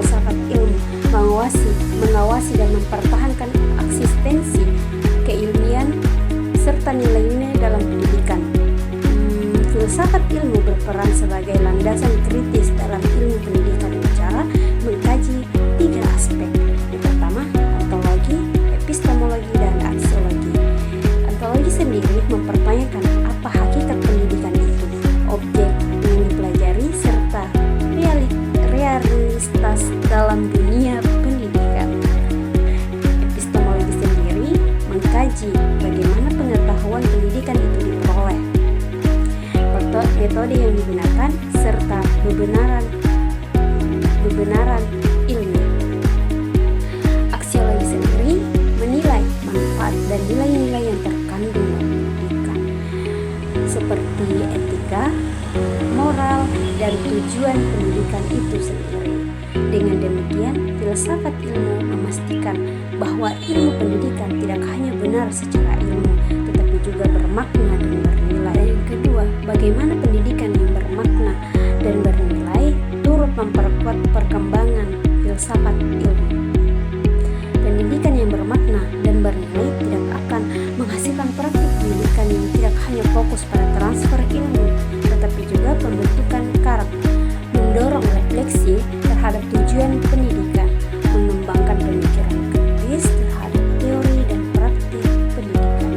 filsafat ilmu, mengawasi dan mempertahankan eksistensi keilmian serta nilai-nilai dalam pendidikan. Filsafat ilmu berperan sebagai landasan kritis dalam ilmu pendidikan dengan cara mengkaji 3 aspek. Yang pertama, ontologi, epistemologi, dan aksiologi. Ontologi sendiri mempertanyakan apa hakikat pendidikan itu, objek yang dipelajari, serta realitas dalam dunia pendidikan. Epistemologi sendiri mengkaji bagaimana pengetahuan pendidikan itu diperoleh, metode yang digunakan, serta kebenaran ilmiah. Aksiologi sendiri menilai manfaat dan nilai-nilai yang terkandung dalam pendidikan, seperti etika, moral, dan tujuan pendidikan itu sendiri. Dengan demikian, filsafat ilmu memastikan bahwa ilmu pendidikan tidak hanya benar secara ilmu, tetapi juga bermakna dan bernilai. Yang kedua, bagaimana pendidikan yang bermakna dan bernilai turut memperkuat perkembangan filsafat ilmu. Pendidikan yang bermakna dan bernilai tidak akan menghasilkan praktik pendidikan yang tidak hanya fokus pada transfer ilmu, tetapi juga pembentukan karakter, mendorong refleksi terhadap tujuan pendidikan, mengembangkan pemikiran kritis terhadap teori dan praktik pendidikan,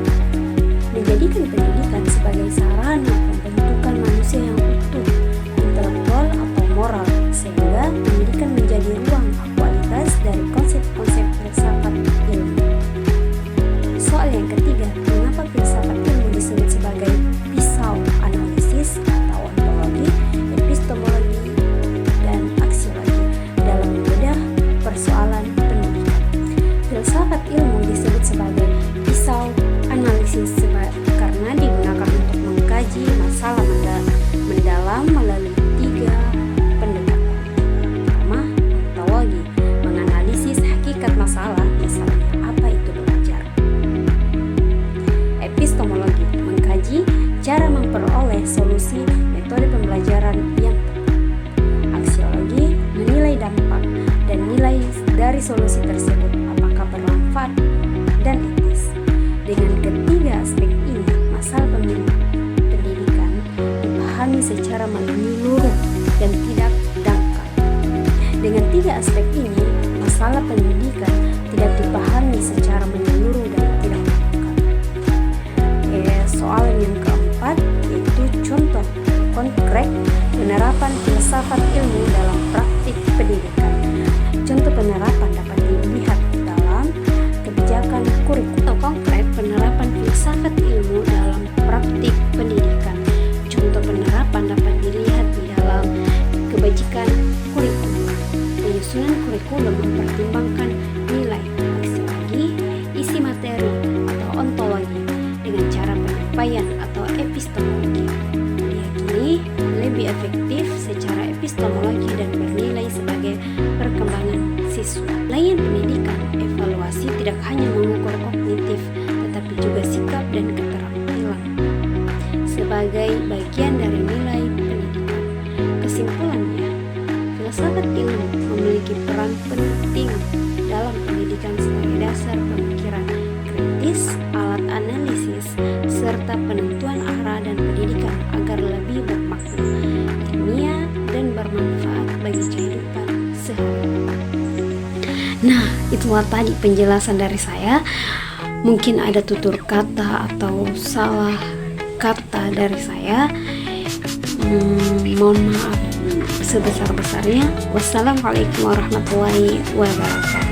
menjadikan pendidikan sebagai sarana pembentukan manusia yang utuh, intelektual atau moral, sehingga pendidikan menjadi ruang kualitas dari konsep-konsep filsafat ilmu. Soal yang ketiga, mengapa filsafat ilmu disebut sebagai pisau analisis atau ontologi, epistemologi, dan aksiologi dalam membedah persoalan pendidikan? Filsafat ilmu disebut sebagai pisau analisis karena digunakan untuk mengkaji masalah mendalam melalui 3 pendekatan. Pertama, ontologi, menganalisis hakikat masalah, misalnya apa itu belajar. Epistemologi, mengkaji cara memperoleh solusi metode pembelajaran yang tepat. Aksiologi, menilai dampak dan nilai dari solusi tersebut, apakah bermanfaat dan etis. Dengan ketiga aspek ini, masalah pendidikan dipahami secara menyeluruh dan tidak dangkal. Dengan 3 aspek ini, masalah pendidikan tidak dipahami secara menyeluruh dan tidak dangkal. Soal yang keempat yaitu contoh konkret penerapan filsafat ilmu dalam praktik pendidikan. Contoh penerapan dapat dilihat dalam kebijakan kurikulum. Konkret penerapan filsafat ilmu dalam praktik pendidikan. Contoh penerapan dapat dilihat di dalam kebijakan kurikulum. Penyusunan kurikulum mempertimbangkan nilai, aksiologi, isi materi atau ontologi dengan cara penyampaian atau epistemologi. Diyakini lebih efektif secara epistemologi dan bernilai sebagai perkembangan siswa. Layan pendidikan, evaluasi tidak hanya mengukur kognitif, tetapi juga sikap dan keterampilan sebagai bagian dari nilai pendidikan. Kesimpulannya, filsafat ilmu memiliki peran penting dalam pendidikan sebagai dasar pemikiran kritis, alat analisis, serta penentuan arah dan pendidikan agar lebih bermakna, ilmiah, dan bermanfaat bagi kehidupan sehari-hari. Nah, itulah tadi penjelasan dari saya. Mungkin ada tutur kata atau salah kata dari saya. Mohon maaf sebesar-besarnya. Wassalamualaikum warahmatullahi wabarakatuh.